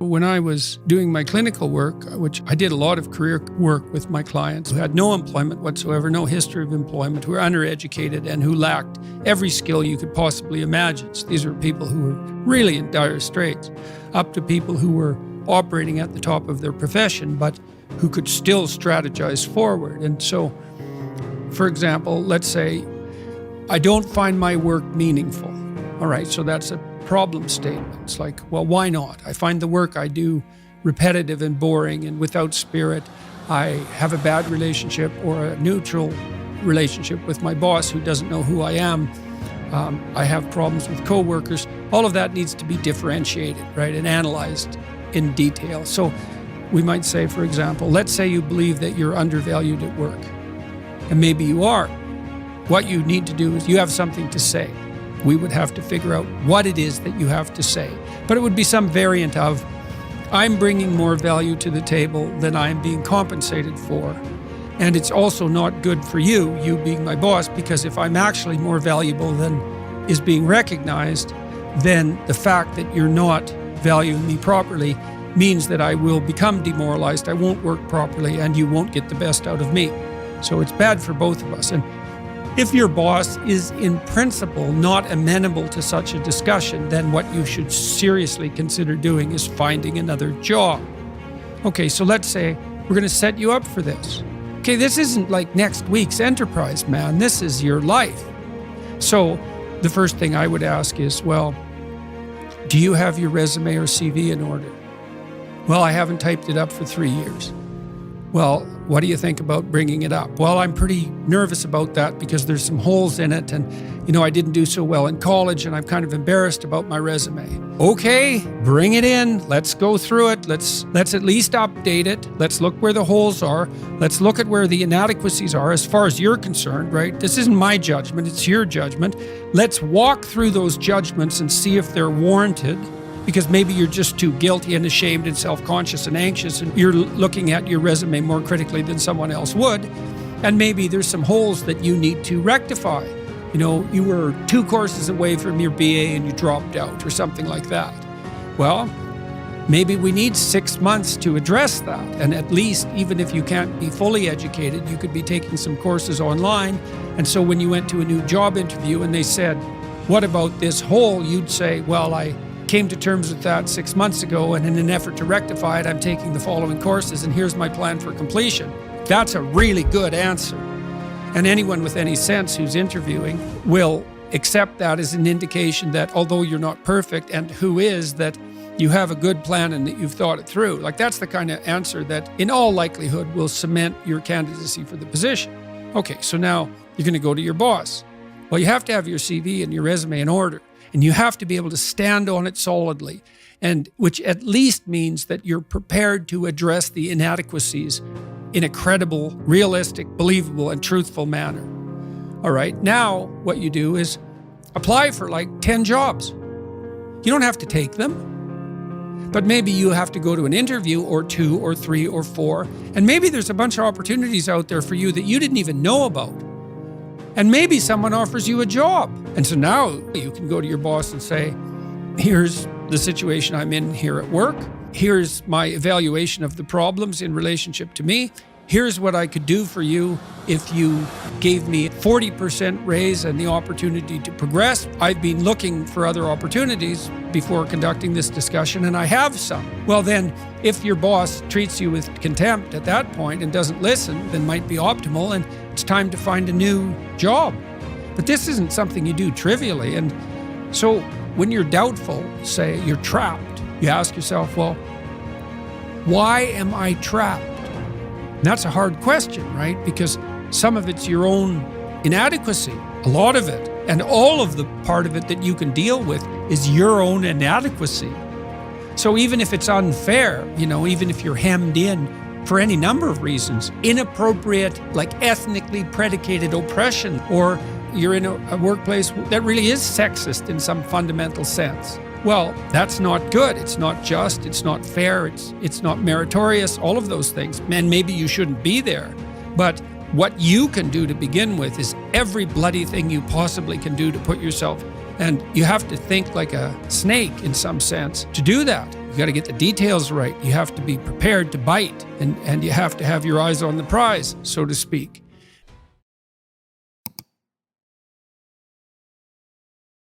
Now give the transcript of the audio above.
When I was doing my clinical work, which I did a lot of career work with my clients who had no employment whatsoever, no history of employment, who were undereducated and who lacked every skill you could possibly imagine. So these were people who were really in dire straits, up to people who were operating at the top of their profession, but who could still strategize forward. And so, for example, let's say I don't find my work meaningful. All right, so that's a problem statement. It's like, well, why not? I find the work I do repetitive and boring and without spirit. I have a bad relationship or a neutral relationship with my boss who doesn't know who I am. I have problems with coworkers. All of that needs to be differentiated, right, and analyzed in detail. So we might say, for example, let's say you believe that you're undervalued at work, and maybe you are. What you need to do is you have something to say. We would have to figure out what it is that you have to say. But it would be some variant of, I'm bringing more value to the table than I'm being compensated for. And it's also not good for you being my boss, because if I'm actually more valuable than is being recognized, then the fact that you're not valuing me properly means that I will become demoralized, I won't work properly, and you won't get the best out of me. So it's bad for both of us. And if your boss is in principle not amenable to such a discussion, then what you should seriously consider doing is finding another job. Okay, so let's say we're going to set you up for this. Okay, this isn't like next week's enterprise, man. This is your life. So the first thing I would ask is, well, do you have your resume or CV in order? Well, I haven't typed it up for 3 years. Well, what do you think about bringing it up? Well, I'm pretty nervous about that because there's some holes in it, and I didn't do so well in college, and I'm kind of embarrassed about my resume. Okay, bring it in. Let's go through it. Let's at least update it. Let's look where the holes are. Let's look at where the inadequacies are as far as you're concerned, right? This isn't my judgment, it's your judgment. Let's walk through those judgments and see if they're warranted. Because maybe you're just too guilty and ashamed and self-conscious and anxious, and you're looking at your resume more critically than someone else would. And maybe there's some holes that you need to rectify. You were 2 courses away from your BA and you dropped out or something like that. Well, maybe we need 6 months to address that. And at least, even if you can't be fully educated, you could be taking some courses online. And so when you went to a new job interview and they said, what about this hole? You'd say, well, I came to terms with that 6 months ago, and in an effort to rectify it, I'm taking the following courses, and here's my plan for completion. That's a really good answer. And anyone with any sense who's interviewing will accept that as an indication that although you're not perfect, and who is, that you have a good plan and that you've thought it through. Like, that's the kind of answer that in all likelihood will cement your candidacy for the position. Okay, so now you're going to go to your boss. Well, you have to have your CV and your resume in order. And you have to be able to stand on it solidly, and which at least means that you're prepared to address the inadequacies in a credible, realistic, believable, and truthful manner. All right, now what you do is apply for like 10 jobs. You don't have to take them, but maybe you have to go to an interview or 2 or 3 or 4, and maybe there's a bunch of opportunities out there for you that you didn't even know about. And maybe someone offers you a job. And so now you can go to your boss and say, here's the situation I'm in here at work. Here's my evaluation of the problems in relationship to me. Here's what I could do for you if you gave me a 40% raise and the opportunity to progress. I've been looking for other opportunities before conducting this discussion, and I have some. Well, then, if your boss treats you with contempt at that point and doesn't listen, then might be optimal, and it's time to find a new job. But this isn't something you do trivially. And so when you're doubtful, say you're trapped, you ask yourself, well, why am I trapped? And that's a hard question, right? Because some of it's your own inadequacy, a lot of it. And all of the part of it that you can deal with is your own inadequacy. So even if it's unfair, even if you're hemmed in for any number of reasons, inappropriate, like ethnically predicated oppression, or you're in a workplace that really is sexist in some fundamental sense. Well, that's not good. It's not just, it's not fair, it's not meritorious, all of those things. And maybe you shouldn't be there. But what you can do to begin with is every bloody thing you possibly can do to put yourself, and you have to think like a snake in some sense to do that. You got to get the details right. You have to be prepared to bite, and you have to have your eyes on the prize, so to speak.